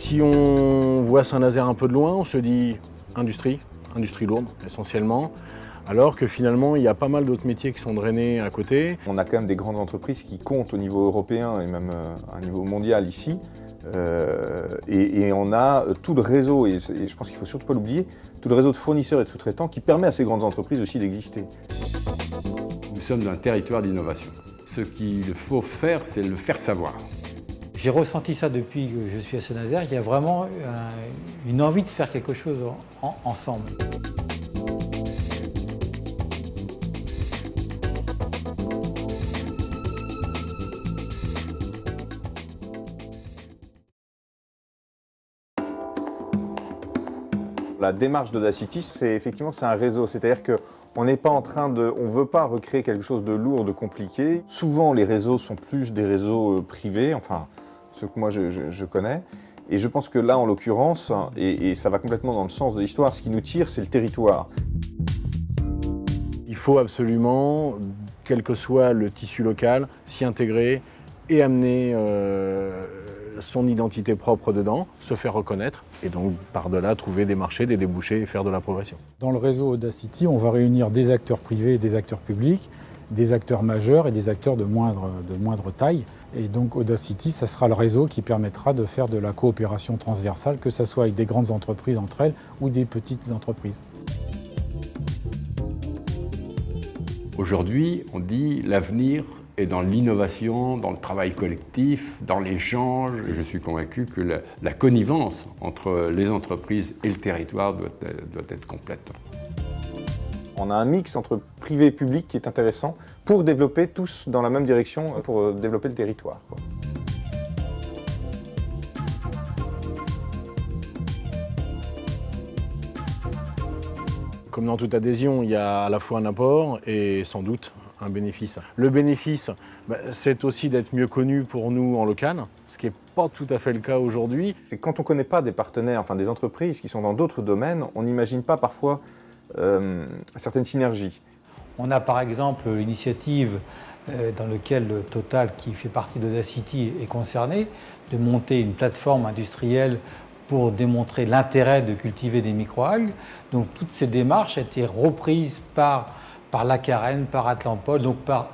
Si on voit Saint-Nazaire un peu de loin, on se dit industrie lourde essentiellement, alors que finalement il y a pas mal d'autres métiers qui sont drainés à côté. On a quand même des grandes entreprises qui comptent au niveau européen et même à un niveau mondial ici. Et on a tout le réseau, et je pense qu'il ne faut surtout pas l'oublier, tout le réseau de fournisseurs et de sous-traitants qui permet à ces grandes entreprises aussi d'exister. Nous sommes un territoire d'innovation. Ce qu'il faut faire, c'est le faire savoir. J'ai ressenti ça depuis que je suis à Saint-Nazaire. Il y a vraiment une envie de faire quelque chose ensemble. La démarche d'Audacity, c'est un réseau, c'est-à-dire qu'on n'est pas en train de, on ne veut pas recréer quelque chose de lourd, de compliqué. Souvent, les réseaux sont plus des réseaux privés, enfin, ceux que moi je connais. Et je pense que là, en l'occurrence, et ça va complètement dans le sens de l'histoire, ce qui nous tire, c'est le territoire. Il faut absolument, quel que soit le tissu local, s'y intégrer et amener son identité propre dedans, se faire reconnaître et donc par-delà trouver des marchés, des débouchés et faire de la progression. Dans le réseau Audacity, on va réunir des acteurs privés et des acteurs publics, des acteurs majeurs et des acteurs de moindre taille. Et donc Audacity, ça sera le réseau qui permettra de faire de la coopération transversale, que ce soit avec des grandes entreprises entre elles ou des petites entreprises. Aujourd'hui, on dit l'avenir est dans l'innovation, dans le travail collectif, dans l'échange. Je suis convaincu que la connivence entre les entreprises et le territoire doit être complète. On a un mix entre privé et public qui est intéressant pour développer tous dans la même direction, pour développer le territoire, quoi. Comme dans toute adhésion, il y a à la fois un apport et sans doute un bénéfice. Le bénéfice, c'est aussi d'être mieux connu pour nous en local, ce qui n'est pas tout à fait le cas aujourd'hui. Et quand on ne connaît pas des partenaires, enfin des entreprises qui sont dans d'autres domaines, on n'imagine pas parfois certaines synergies. On a par exemple l'initiative dans laquelle Total, qui fait partie d'Audacity, est concerné, de monter une plateforme industrielle pour démontrer l'intérêt de cultiver des microalgues. Donc toutes ces démarches étaient reprises par l'Acarène, par Atlampol, donc par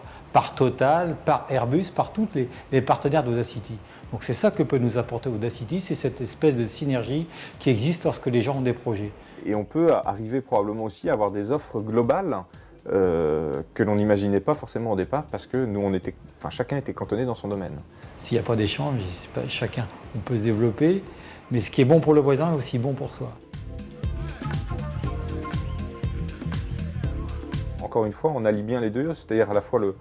Total, par Airbus, par tous les partenaires d'Audacity. Donc c'est ça que peut nous apporter Audacity, c'est cette espèce de synergie qui existe lorsque les gens ont des projets. Et on peut arriver probablement aussi à avoir des offres globales que l'on n'imaginait pas forcément au départ parce que nous, chacun était cantonné dans son domaine. S'il n'y a pas d'échange, chacun, on peut se développer, mais ce qui est bon pour le voisin est aussi bon pour soi. Encore une fois, on allie bien les deux, c'est-à-dire à la fois le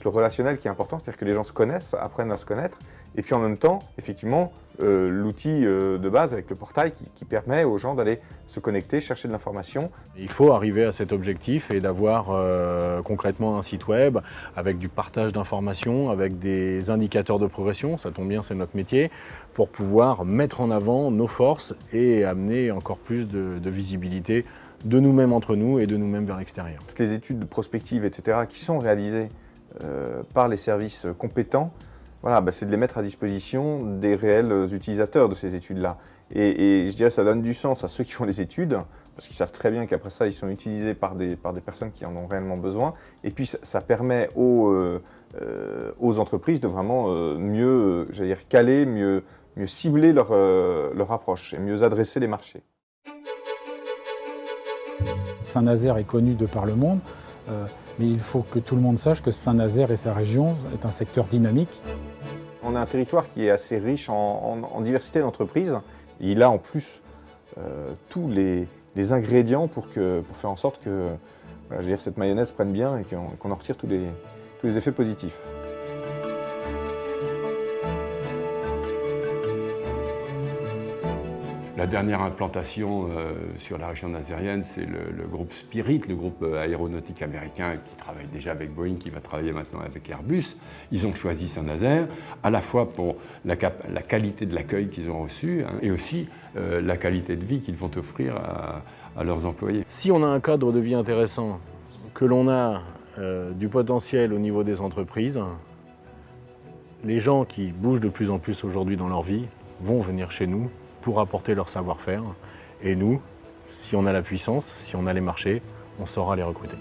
relationnel qui est important, c'est-à-dire que les gens se connaissent, apprennent à se connaître, et puis en même temps, effectivement, l'outil de base avec le portail qui permet aux gens d'aller se connecter, chercher de l'information. Il faut arriver à cet objectif et d'avoir concrètement un site web avec du partage d'informations, avec des indicateurs de progression, ça tombe bien, c'est notre métier, pour pouvoir mettre en avant nos forces et amener encore plus de visibilité de nous-mêmes entre nous et de nous-mêmes vers l'extérieur. Toutes les études prospectives, etc., qui sont réalisées par les services compétents, voilà, c'est de les mettre à disposition des réels utilisateurs de ces études-là. Et je dirais que ça donne du sens à ceux qui font les études, parce qu'ils savent très bien qu'après ça, ils sont utilisés par des personnes qui en ont réellement besoin. Et puis ça permet aux entreprises de vraiment mieux, caler, mieux cibler leur approche et mieux adresser les marchés. Saint-Nazaire est connu de par le monde, mais il faut que tout le monde sache que Saint-Nazaire et sa région est un secteur dynamique. On a un territoire qui est assez riche en diversité d'entreprises. Il a en plus tous les ingrédients pour faire en sorte que cette mayonnaise prenne bien et qu'on en retire tous les effets positifs. La dernière implantation sur la région nazérienne, c'est le groupe Spirit, le groupe aéronautique américain qui travaille déjà avec Boeing, qui va travailler maintenant avec Airbus. Ils ont choisi Saint-Nazaire, à la fois pour la qualité de l'accueil qu'ils ont reçu et aussi la qualité de vie qu'ils vont offrir à leurs employés. Si on a un cadre de vie intéressant, que l'on a du potentiel au niveau des entreprises, les gens qui bougent de plus en plus aujourd'hui dans leur vie vont venir chez nous pour apporter leur savoir-faire. Et nous, si on a la puissance, si on a les marchés, on saura les recruter.